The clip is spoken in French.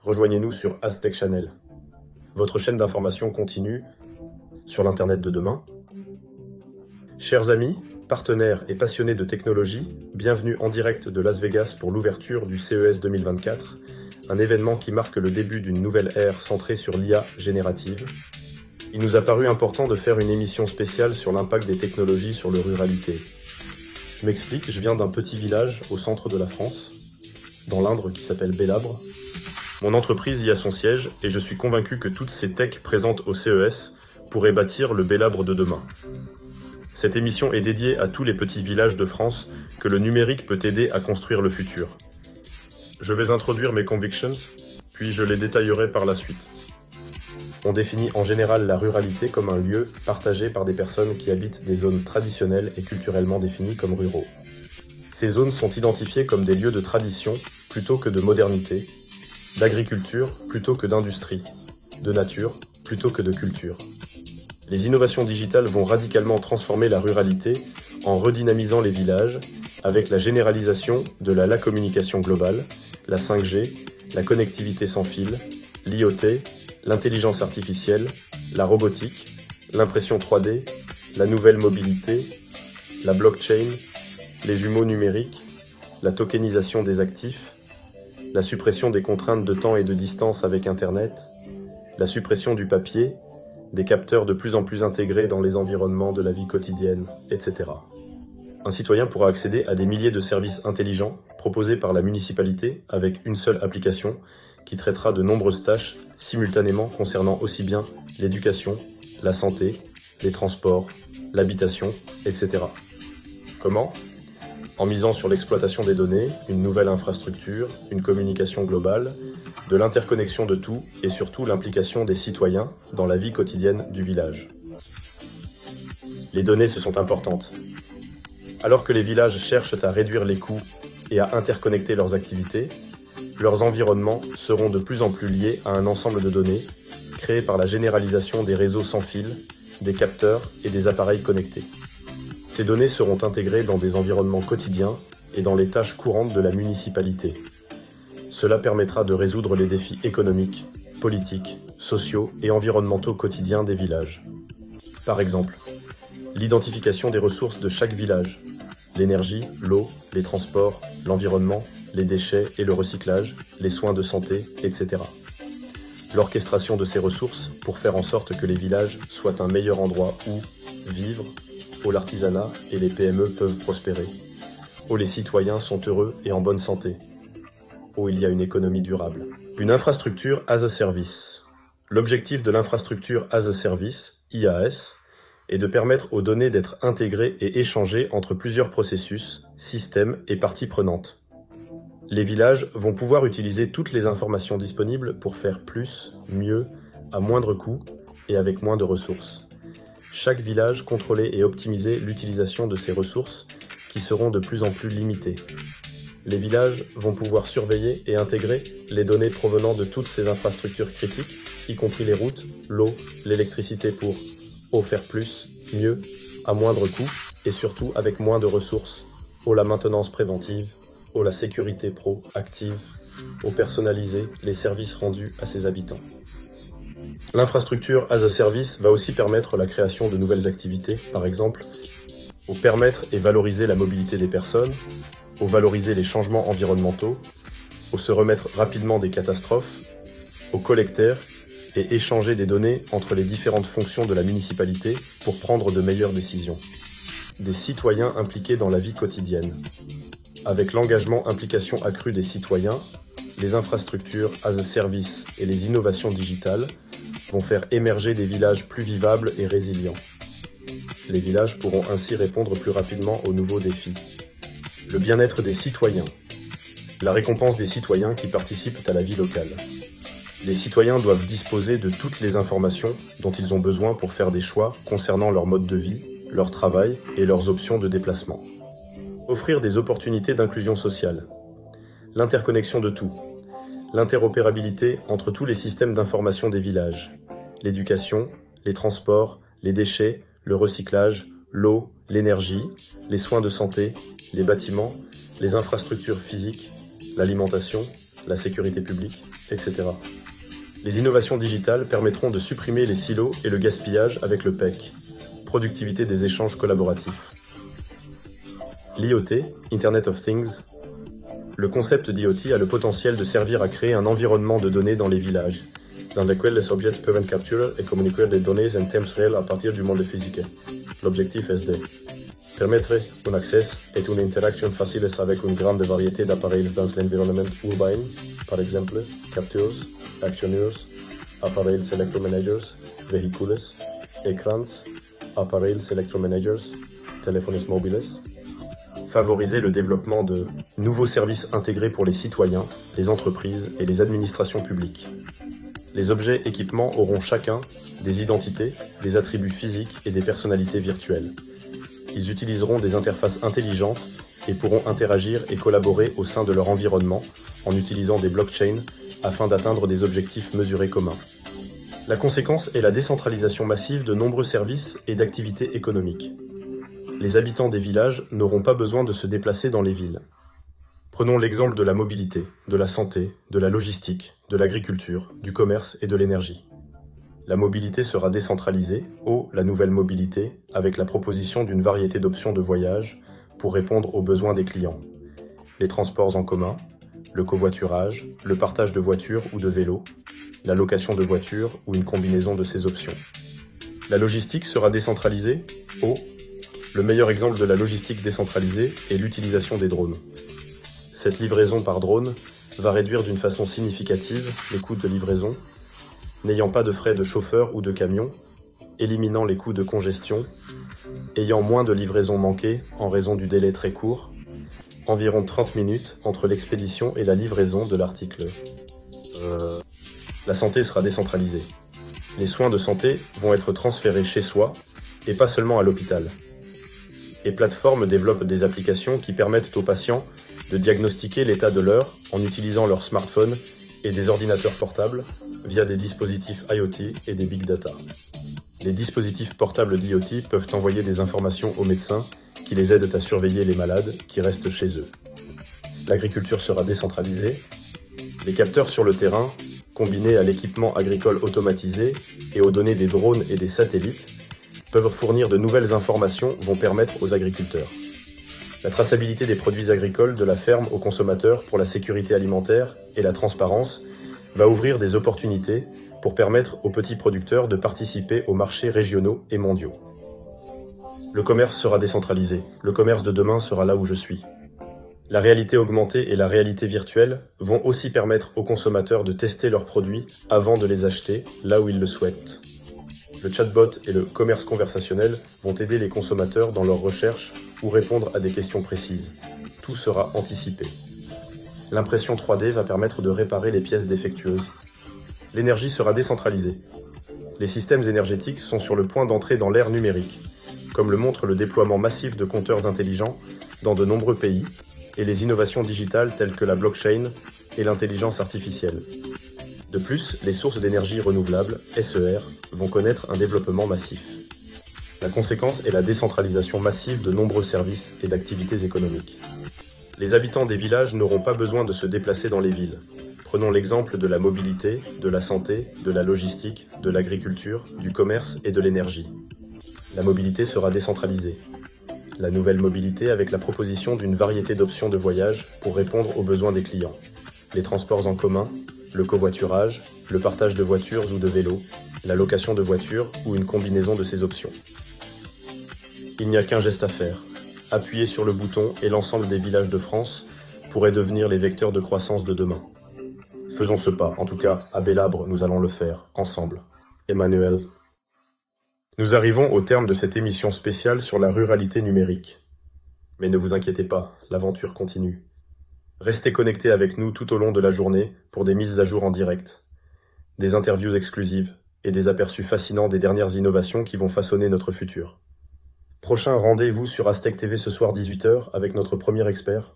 Rejoignez-nous sur Aztec Channel, votre chaîne d'information continue sur l'Internet de demain. Chers amis, partenaires et passionnés de technologie, bienvenue en direct de Las Vegas pour l'ouverture du CES 2024, un événement qui marque le début d'une nouvelle ère centrée sur l'IA générative. Il nous a paru important de faire une émission spéciale sur l'impact des technologies sur le ruralité. Je m'explique, je viens d'un petit village au centre de la France, dans l'Indre, qui s'appelle Bélabre. Mon entreprise y a son siège et je suis convaincu que toutes ces techs présentes au CES pourraient bâtir le Bélabre de demain. Cette émission est dédiée à tous les petits villages de France que le numérique peut aider à construire le futur. Je vais introduire mes convictions, puis je les détaillerai par la suite. On définit en général la ruralité comme un lieu partagé par des personnes qui habitent des zones traditionnelles et culturellement définies comme ruraux. Ces zones sont identifiées comme des lieux de tradition plutôt que de modernité, d'agriculture plutôt que d'industrie, de nature plutôt que de culture. Les innovations digitales vont radicalement transformer la ruralité en redynamisant les villages avec la généralisation de la communication globale, la 5G, la connectivité sans fil, l'IoT, l'intelligence artificielle, la robotique, l'impression 3D, la nouvelle mobilité, la blockchain, les jumeaux numériques, la tokenisation des actifs, la suppression des contraintes de temps et de distance avec Internet, la suppression du papier, des capteurs de plus en plus intégrés dans les environnements de la vie quotidienne, etc. Un citoyen pourra accéder à des milliers de services intelligents proposés par la municipalité avec une seule application qui traitera de nombreuses tâches simultanément concernant aussi bien l'éducation, la santé, les transports, l'habitation, etc. Comment ? En misant sur l'exploitation des données, une nouvelle infrastructure, une communication globale, de l'interconnexion de tout et surtout l'implication des citoyens dans la vie quotidienne du village. Les données, ce sont importantes. Alors que les villages cherchent à réduire les coûts et à interconnecter leurs activités, leurs environnements seront de plus en plus liés à un ensemble de données créées par la généralisation des réseaux sans fil, des capteurs et des appareils connectés. Ces données seront intégrées dans des environnements quotidiens et dans les tâches courantes de la municipalité. Cela permettra de résoudre les défis économiques, politiques, sociaux et environnementaux quotidiens des villages. Par exemple, l'identification des ressources de chaque village, l'énergie, l'eau, les transports, l'environnement, les déchets et le recyclage, les soins de santé, etc. L'orchestration de ces ressources pour faire en sorte que les villages soient un meilleur endroit où vivre, où l'artisanat et les PME peuvent prospérer, où les citoyens sont heureux et en bonne santé, où il y a une économie durable. Une infrastructure as a service. L'objectif de l'infrastructure as a service, IaaS, est de permettre aux données d'être intégrées et échangées entre plusieurs processus, systèmes et parties prenantes. Les villages vont pouvoir utiliser toutes les informations disponibles pour faire plus, mieux, à moindre coût et avec moins de ressources. Chaque village contrôler et optimiser l'utilisation de ces ressources qui seront de plus en plus limitées. Les villages vont pouvoir surveiller et intégrer les données provenant de toutes ces infrastructures critiques, y compris les routes, l'eau, l'électricité pour faire plus, mieux, à moindre coût et surtout avec moins de ressources, la maintenance préventive, la sécurité proactive, personnaliser les services rendus à ses habitants. L'infrastructure as a service va aussi permettre la création de nouvelles activités, par exemple, permettre et valoriser la mobilité des personnes, valoriser les changements environnementaux, se remettre rapidement des catastrophes, collecter et échanger des données entre les différentes fonctions de la municipalité pour prendre de meilleures décisions. Des citoyens impliqués dans la vie quotidienne. Avec l'engagement implication accrue des citoyens, les infrastructures as a service et les innovations digitales vont faire émerger des villages plus vivables et résilients. Les villages pourront ainsi répondre plus rapidement aux nouveaux défis. Le bien-être des citoyens. La récompense des citoyens qui participent à la vie locale. Les citoyens doivent disposer de toutes les informations dont ils ont besoin pour faire des choix concernant leur mode de vie, leur travail et leurs options de déplacement. Offrir des opportunités d'inclusion sociale. L'interconnexion de tout. L'interopérabilité entre tous les systèmes d'information des villages. L'éducation, les transports, les déchets, le recyclage, l'eau, l'énergie, les soins de santé, les bâtiments, les infrastructures physiques, l'alimentation, la sécurité publique. etc. Les innovations digitales permettront de supprimer les silos et le gaspillage avec le PEC, productivité des échanges collaboratifs. L'IoT, Internet of Things. Le concept d'IoT a le potentiel de servir à créer un environnement de données dans les villages, dans lequel les objets peuvent capturer et communiquer des données en temps réel à partir du monde physique. L'objectif est de permettre un accès et une interaction facile avec une grande variété d'appareils dans l'environnement urbain, par exemple, capteurs, actionneurs, appareils electromanagers, véhicules, écrans, appareils electromanagers, téléphones mobiles. Favoriser le développement de nouveaux services intégrés pour les citoyens, les entreprises et les administrations publiques. Les objets équipements auront chacun des identités, des attributs physiques et des personnalités virtuelles. Ils utiliseront des interfaces intelligentes et pourront interagir et collaborer au sein de leur environnement en utilisant des blockchains afin d'atteindre des objectifs mesurés communs. La conséquence est la décentralisation massive de nombreux services et d'activités économiques. Les habitants des villages n'auront pas besoin de se déplacer dans les villes. Prenons l'exemple de la mobilité, de la santé, de la logistique, de l'agriculture, du commerce et de l'énergie. La mobilité sera décentralisée, la nouvelle mobilité, avec la proposition d'une variété d'options de voyage pour répondre aux besoins des clients. Les transports en commun, le covoiturage, le partage de voitures ou de vélos, la location de voitures ou une combinaison de ces options. La logistique sera décentralisée, le meilleur exemple de la logistique décentralisée est l'utilisation des drones. Cette livraison par drone va réduire d'une façon significative les coûts de livraison, n'ayant pas de frais de chauffeur ou de camion, éliminant les coûts de congestion, ayant moins de livraisons manquées en raison du délai très court, environ 30 minutes entre l'expédition et la livraison de l'article. La santé sera décentralisée. Les soins de santé vont être transférés chez soi et pas seulement à l'hôpital. Les plateformes développent des applications qui permettent aux patients de diagnostiquer l'état de l'heure en utilisant leur smartphone et des ordinateurs portables via des dispositifs IoT et des big data. Les dispositifs portables d'IoT peuvent envoyer des informations aux médecins qui les aident à surveiller les malades qui restent chez eux. L'agriculture sera décentralisée. Les capteurs sur le terrain, combinés à l'équipement agricole automatisé et aux données des drones et des satellites, peuvent fournir de nouvelles informations vont permettre aux agriculteurs. La traçabilité des produits agricoles de la ferme aux consommateurs pour la sécurité alimentaire et la transparence va ouvrir des opportunités pour permettre aux petits producteurs de participer aux marchés régionaux et mondiaux. Le commerce sera décentralisé. Le commerce de demain sera là où je suis. La réalité augmentée et la réalité virtuelle vont aussi permettre aux consommateurs de tester leurs produits avant de les acheter là où ils le souhaitent. Le chatbot et le commerce conversationnel vont aider les consommateurs dans leurs recherches ou répondre à des questions précises. Tout sera anticipé. L'impression 3D va permettre de réparer les pièces défectueuses. L'énergie sera décentralisée. Les systèmes énergétiques sont sur le point d'entrer dans l'ère numérique, comme le montre le déploiement massif de compteurs intelligents dans de nombreux pays et les innovations digitales telles que la blockchain et l'intelligence artificielle. De plus, les sources d'énergie renouvelables, SER, vont connaître un développement massif. La conséquence est la décentralisation massive de nombreux services et d'activités économiques. Les habitants des villages n'auront pas besoin de se déplacer dans les villes. Prenons l'exemple de la mobilité, de la santé, de la logistique, de l'agriculture, du commerce et de l'énergie. La mobilité sera décentralisée. La nouvelle mobilité avec la proposition d'une variété d'options de voyage pour répondre aux besoins des clients. Les transports en commun, le covoiturage, le partage de voitures ou de vélos, la location de voitures ou une combinaison de ces options. Il n'y a qu'un geste à faire. Appuyer sur le bouton et l'ensemble des villages de France pourraient devenir les vecteurs de croissance de demain. Faisons ce pas, en tout cas, à Bellabre, nous allons le faire, ensemble. Emmanuel. Nous arrivons au terme de cette émission spéciale sur la ruralité numérique. Mais ne vous inquiétez pas, l'aventure continue. Restez connectés avec nous tout au long de la journée pour des mises à jour en direct, des interviews exclusives et des aperçus fascinants des dernières innovations qui vont façonner notre futur. Prochain rendez-vous sur Aztec TV ce soir 18h avec notre premier expert,